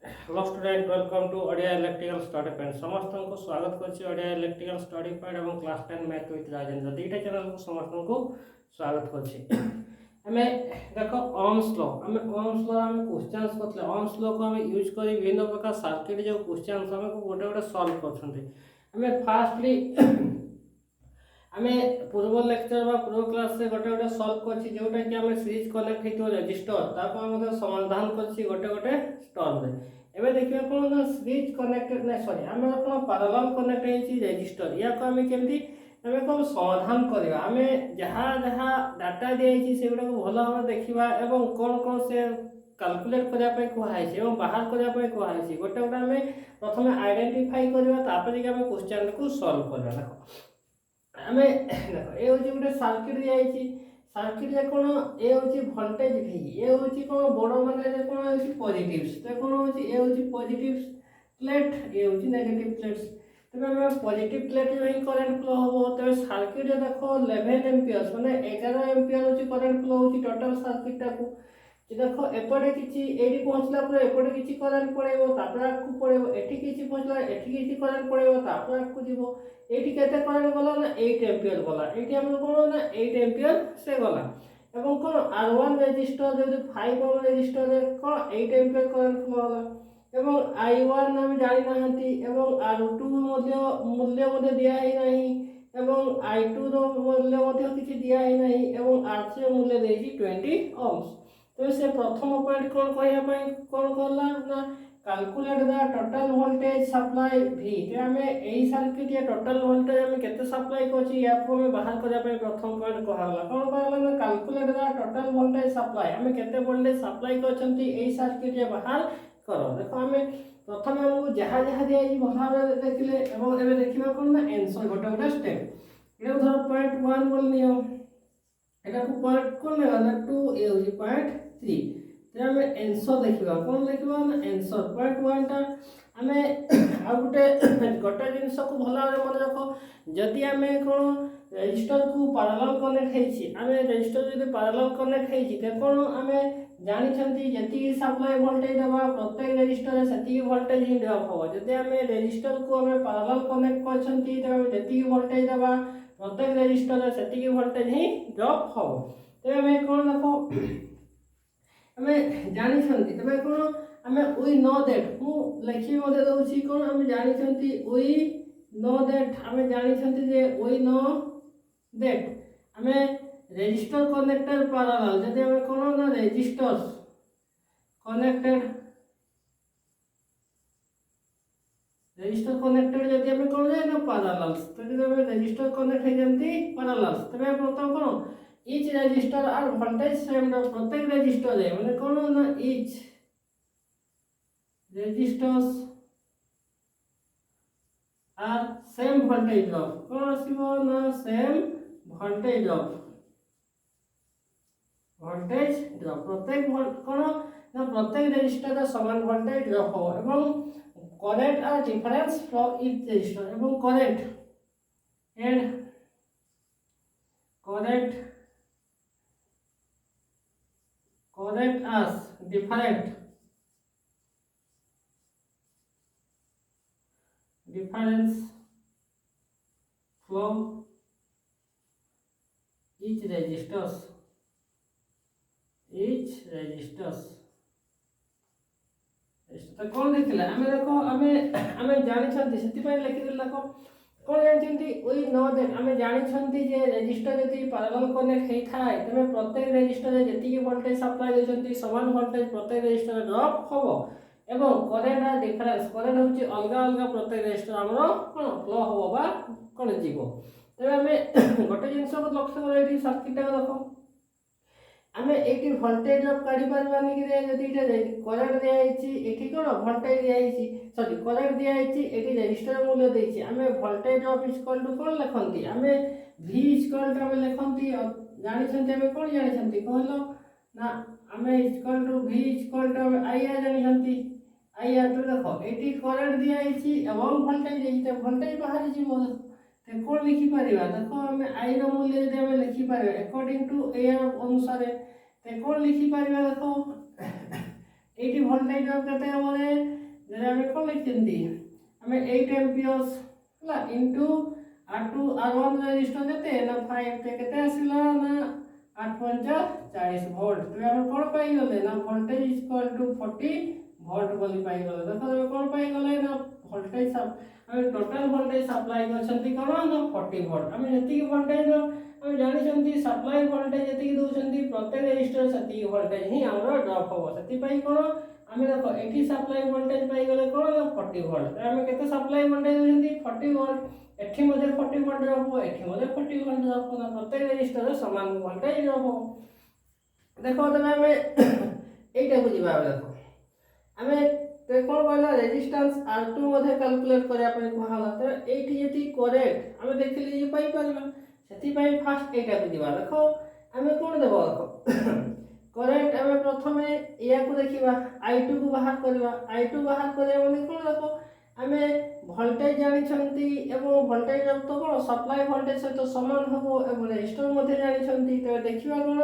Hello student welcome to Odia electrical study point समस्त को स्वागत करछि ओडिया इलेक्ट्रिकल स्टडी पॉइंट एवं क्लास 10 मैथ विथ राजेंद्र दीटा चैनल को समस्त को स्वागत करछि हमें देखो ओम्स लॉ हमें ओम्स लॉ हम क्वेश्चंस करथले ओम्स लॉ को हम यूज करी विभिन्न प्रकार सर्किट जो क्वेश्चंस हम को गोटे गोटे सॉल्व करछन्ते हमें फास्टली आमे पूर्व लेक्चर बा पूर्व क्लास से गोटे गोटे सॉल्व करछि जोटा कि हमें सीरीज कनेक्ट हेतो रजिस्टर ताको हम समाधान करछि गोटे गोटे स्टेप रे एबे देखिबा कोन ना सीरीज कनेक्टेड नै सॉरी हमें कोन पैरेलल कनेक्ट हेछि रजिस्टर या को हमें केमती हमें कोन समाधान करबा हमें जहां जहां डाटा देछि सेगुडा को भलो हम देखिबा एवं कोन कोन से कैलकुलेट करिया पे को हाइछि एवं बाहर करिया पे को हाइछि गोटे गोटे हमें प्रथमे आइडेंटिफाई करबा तापर जे हमें क्वेश्चन को सॉल्व करबा देखो आमे देखो ए होची गुटे सर्किट दिया आइची सर्किट जे कोन ए होची वोल्टेज v ए होची कोन बडो माने जे कोन होची पॉजिटिव्स तो कोन होची ए होची पॉजिटिव्स प्लेट ए होची नेगेटिव प्लेट्स तबे हम पॉजिटिव प्लेट जो ही करंट फ्लो हो तबे सर्किट जे देखो 11 एंपियर्स माने 11 एंपियर होची करंट फ्लो होची टोटल सर्किट टा को जे देखो एपडे किछि एडी पहुंचला पर एपडे किछि करंट पड़ेबो तापर आकु पड़ेबो एठी किछि पहुंचला एठी किछि करंट पड़ेबो तापर आकु जीवो एठी केते करंट गला ना 8 एंपियर गला एठी हम कोन ना 8 एंपियर से गला एवं कोन R1 रेजिस्टर जो 5 ओम रेजिस्टर रे कोन 8 एंपियर करंट फ्लो होला एवं I1 हम जानि नाहंती एवं R2 मूल्य मध्ये दिया है नहीं एवं I2 रो मूल्य मध्ये किछि दिया है नहीं एवं R3 मूल्य देछि 20 ओम्स तो से प्रथम पॉइंट कोन कहया पई कोन करला ना calculate the total voltage supply V ते हमें एई सर्किट या टोटल वोल्टेज हमें केते सप्लाई कोची या को हमें बाहर करया पई प्रथम पॉइंट कहला कोन कहला ना calculate the total voltage supply हमें केते वोल्टेज सप्लाई करछंती एई सर्किट या बाहर करो देखो हमें प्रथम हम जहां जहां दिया जी बाहर देखिले एवं एबे देखिबा कोन ना आंसर गोटे गोटे स्टेप एटा धर पॉइंट 1 बोल नियो एटा को पॉइंट कोन लेगा 2 ए होजी पॉइंट 3 ते हमें आंसर देखिबा कोन देखिबा ना आंसर पॉइंट 1 टा हमें आ गुटे गोटे जिंस को भला रे मन रखो जदी हमें कोन रजिस्टर को पैरेलल कनेक्ट हेछि हमें रजिस्टर जदी पैरेलल कनेक्ट हेछि ते कोन हमें जानि छंती जति सप्लाई वोल्टेज देबा प्रत्येक रजिस्टर रे सेति वोल्टेज ही ड्रॉप हो जदी हमें रजिस्टर को हमें पैरेलल कनेक्ट कर छंती ते हमें जति वोल्टेज देबा प्रत्येक रजिस्टर रे सेति वोल्टेज ही ड्रॉप हो ते हमें कोन देखो हमें जानि छंती तबे कोन हमें वी नो दैट मु लिखि मध्ये दउछि कोन हमें जानि छंती वी नो दैट हमें जानि छंती जे वी नो दैट हमें रजिस्टर कनेक्टेड पैरेलल जदि हमें कोन ना रजिस्टर्स कनेक्टेड जदि हमें कोन जाय ना पैरेलल तदि हमें रजिस्टर कनेक्ट हे जंती पैरेलल तबे प्रथम कोन each register are voltage same the प्रत्येक रजिस्टर है माने कोन ना each registers are same voltage drop कोन आसीबो ना same voltage drop प्रत्येक कोन ना प्रत्येक रजिस्टर का समान वोल्टेज ड्रॉप हो एवं current are difference from each resistor एवं current as difference from each registers तो कौन देखला हमें देखो हमें जानि छंती सेति पय लिखि देला को कोन जानछंती ओई नो दैट हमें जानि छंती जे रजिस्टर जति पैरेलल कनेक्ट हेई थाय तबे प्रत्येक रजिस्टर रे जति वोल्टेज सप्लाई देछंती समान वोल्टेज प्रत्येक रजिस्टर रे ड्रॉप होबो एवं करंट आ डिफरेंस करंट होची अलगा अलगा प्रत्येक रजिस्टर हमरो कोन फ्लो होबो बा कोन जीवो तबे हमें गोटे जिंस को लक्ष्य करे एठी सर्किट टा देखो हमें एठी वोल्टेज ड्रॉप काढी परबानी कि जदी एटा करंट दिया आइछि एठी कोन वोल्टेज दिया आइछि सॉरी करंट दिया आइछि एठी रजिस्टर मूल्य देछि हमें वोल्टेज ड्रॉप इक्वल टू कोन लिखंती हमें v इक्वल टू हमें लिखंती जानि छंती हमें कोन जानि छंती कहलो ना हमें equal to v equal to हमें i जानि छंती i तो देखो एठी करंट दिया आइछि एवं वोल्टेज देछि त वोल्टेज बाहर जीवो ते कोन लिखि परिबा देखो हमें i रो मूल्य जदि हमें लिखि परिबा अकॉर्डिंग टू a अनुसार ते कोन लिखि परिबा देखो এইটি ভোল্টেজ ড্রপ কেতে হবে যেটা আমি কোন লিখছি আমি 8 एंपियर्स হলা ইনটু R2 R1 রেজিস্টর কেতে না 5 তে কেতে আসিলা না 8.40 ভোল্ট তো আমি কোন পাই গলে না ভোল্টেজ ইকুয়াল টু 40 ভোল্ট বলি পাই গলে দেখো আমি কোন পাই গলে না ভোল্টেজ আমি टोटल ভোল্টেজ সাপ্লাই করছন্তি কোন না 40 ভোল্ট আমি যেতি ভোল্টেজ আমি জানিছন্তি সাপ্লাই ভোল্টেজ যেতি দউছন্তি প্রত্যেক রেজিস্টর সেতি ভোল্টেজ হি আমরা ড্রপ হবো সেতি পাই কোন আমি দেখো এটি সাপ্লাই ভোল্টেজ পাই গলে কোন না 40 ভোল্ট আমি কেতে সাপ্লাই ভোল্টেজ দউছন্তি 40 ভোল্ট এটি মধ্যে 40 ভোল্ট ড্রপ হবো এটি মধ্যে 40 ভোল্ট ড্রপ হবো প্রত্যেক রেজিস্টর সমান ভোল্টেজ ড্রপ হবো দেখো তবে আমি এইটা বুঝিবা দেখো আমি तो कोन कहला रेजिस्टेंस R2 मध्ये कैलकुलेट करिया पय कहला तो एठी जेति करेक्ट हमें देखली जे पाई परबा सेति पय फास्ट एटा को दिबा देखो हमें कोन देबो देखो करेक्ट हमें प्रथमे या को देखिबा I2 को बाहर करबा I2 बाहर करे माने कोन देखो हमें वोल्टेज जानि छंती एवं वोल्टेज जब तो कोन सप्लाई वोल्टेज से तो समान हबो एवं रेजिस्टर मध्ये जानि छंती तो देखिबा कोन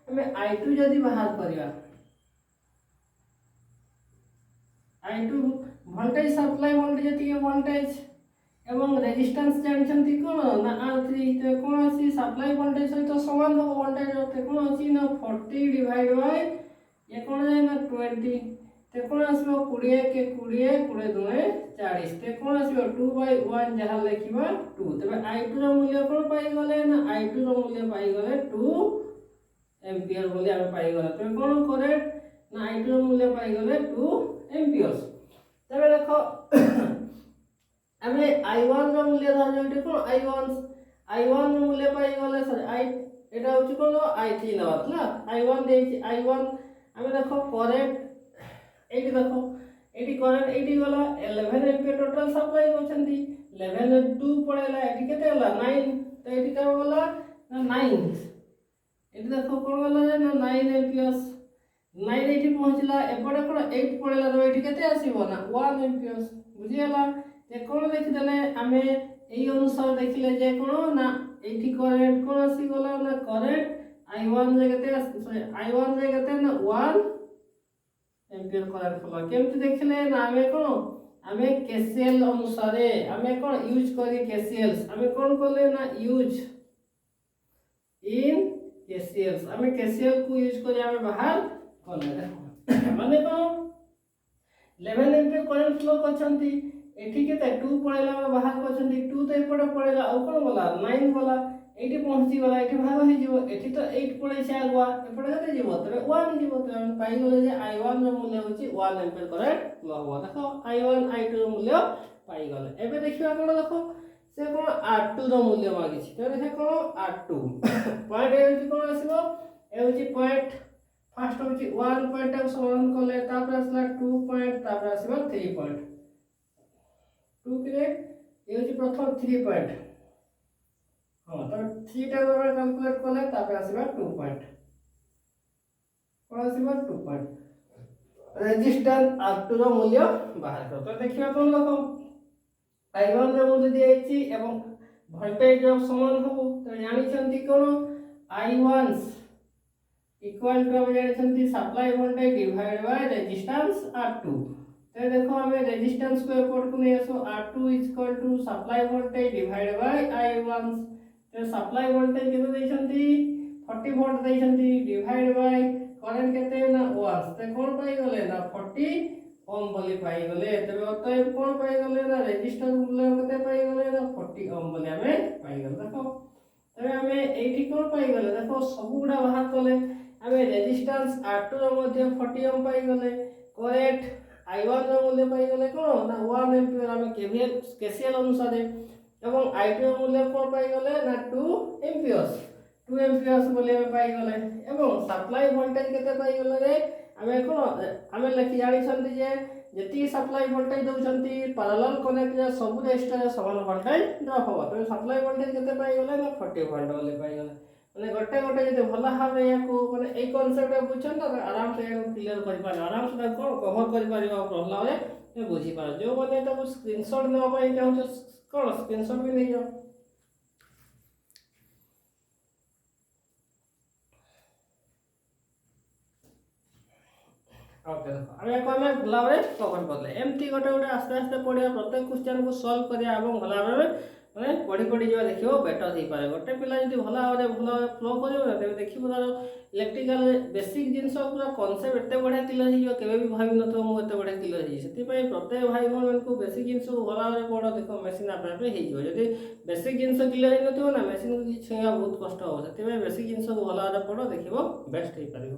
हमें I2 जदी बाहर करबा I2 वोल्टेज सप्लाई वोल्टेज जति वोल्टेज एवं रेजिस्टेंस जानछंती कोन ना R3 तो कोन अछि सप्लाई वोल्टेज सहित समान हो वोल्टेज होते कोन अछि ना 40 डिवाइड बाय ये कोन जाय ना 20 ते कोन आसबो 20 के 20 20 दुने 40 ते कोन आसबो 2/1 जहा लिखिबा 2 तबे I2 रो मूल्य कोन पाई गले ना I2 रो मूल्य पाई गले 2 एंपियर बोली हम पाई गले तो कोन करेक्ट ना I2 रो मूल्य पाई गले 2 एंपियर्स तबे देखो हमें I1 रो मूल्य धर जंटे कोन I1 रो मूल्य पाई गले सर I एटा होची कोन I3 नवातला I1 देछि I1 हमें देखो करेक्ट एटी देखो एटी करेक्ट एटी गला 11 एंपियर टोटल सप्लाई होचंती 11 रे 2 पड़ेला एटी केते गला 9 तो एटी का गला 9 एटी देखो कोन गला ना 9 एंपियर्स 9 एटी पहुंचला एपडे कोन 8 पड़ेला तो एटी केते आसीबो ना 1 एंपियर्स बुझियला ते कोन लिख देले हमें एई अनुसार देखले जे कोन ना एटी करेंट कोन आसी गला ना करेंट I1 जे केते I1 जे केते ना 1 एंपियर करेंट फलो केमति देखले ना हमें कोन हमें केसीएल अनुसार हमें कोन यूज करी केसीएल्स हमें कोन करले ना यूज इन केसीएल्स हमें केसीएल को यूज करी हमें बाहर करले माने कोन 11 एंपियर करंट फ्लो करछंती एठी केते 2 पड़ेला में बाहर करछंती 2 तो एपडे पड़ेला आ कोन बोला 9 बोला एठी पहुंची गला एठी भाग हो जीवो एठी तो 8 पड़े छै आगवा एपडे केते जीवो तबे 1 जीवो तो हम पाई गले जे I1 रो मूल्य होची 1 एंपियर करंट फ्लो हो देखो I1 I2 रो मूल्य पाई गले एबे देखिबा कोन देखो से कोन R2 रो मूल्य मागी छी तो देखा कोन R2 पॉइंट ए होची कोन आसीबो ए होची पॉइंट फर्स्ट होची 1 पॉइंट को समाधान करले तापर आसला 2 पॉइंट तापर आसीबो 3 पॉइंट 2 के ये होची प्रथम 3 पॉइंट हां तो 3 टा बार कैलकुलेट करले तापर आसीबो 2 पॉइंट कोन आसीबो 2 पॉइंट रेजिस्टेंस R2 रो मूल्य बाहर कर तो देखिबा कोन देखो I1 रो मूल्य दियैछि एवं वोल्टेज जब समान हो तो जानि छंती कोन I1 इक्वल टू हम जानि छंती supply voltage divide by resistance R2 तो देखो हमें रेजिस्टेंस को एपोर्ट को नहीं so R2 equal to supply voltage divide by I1 तो सप्लाई वोल्टेज केते दैछंती 40 वोल्ट दैछंती डिवाइड बाय करंट केते ना 1 तो कोन पाई गले ना 40 ओम बोली पाई गले तबे अतएव कोन पाई गले ना रेजिस्टेंस मूल्य केते पाई गले ना 40 ओम बोली हमें पाई गले देखो तबे हमें एठी कोन पाई गले देखो सब गुडा बाहर करले हमें रेजिस्टेंस R2 रो मध्ये 40 ओम पाई गले करेक्ट I1 रो मूल्य पाई गले कोन ना 1 एंपियर हमें केसीएल अनुसार एवं I2 रो मूल्य कोन पाई गले ना 2 एंपियर्स बोली हमें पाई गले एवं सप्लाई वोल्टेज केते पाई गले रे हमें कोन हमें लिखि जानि छंती जे जति सप्लाई वोल्टेज दउछंती पैरेलल कनेक्ट जे सब रेजिस्टर समान वोल्टेज ड्रॉप हो तो सप्लाई वोल्टेज केते पाई गले ना 40 वोल्ट बोली पाई गले माने गोटे गोटे जदि भला भाबे याको माने ए कांसेप्ट बुझछन त आराम से क्लियर करि पारे आराम से कोन कवर करि पारिबा प्रॉब्लम रे बुझी पारे जो बने तो स्क्रीनशॉट न पाई चाहू कोन स्क्रीनशॉट भी नहीं जाओ ओके देखो आम को आम भल भाव कवर कले एमती गोटे गोटे आस्ते आस्ते पढ़ा प्रत्येक क्वेश्चन को सल्व करा भल भाव मैंने पढ़ी पढ़ी जा देख बेटर हो पाए गोटे पिला भल भाव भल फ्लो कर तेज देखिए तार इलेक्ट्रिकल बेसिक जिनस पूरा कनसेप्ट एत बढ़िया क्लियर हो केवे भी भाव न मुझे बढ़िया क्लियर से प्रत्येक भाई भौणी को बेसिक जिन भल भाव पढ़ देख मेसीन आप हो बेसिक जिन क्लियर हो ना मेसीन को छुआ बहुत कष्ट हम से बेसिक जिन भल भाव पढ़ देख बेस्ट हो पार।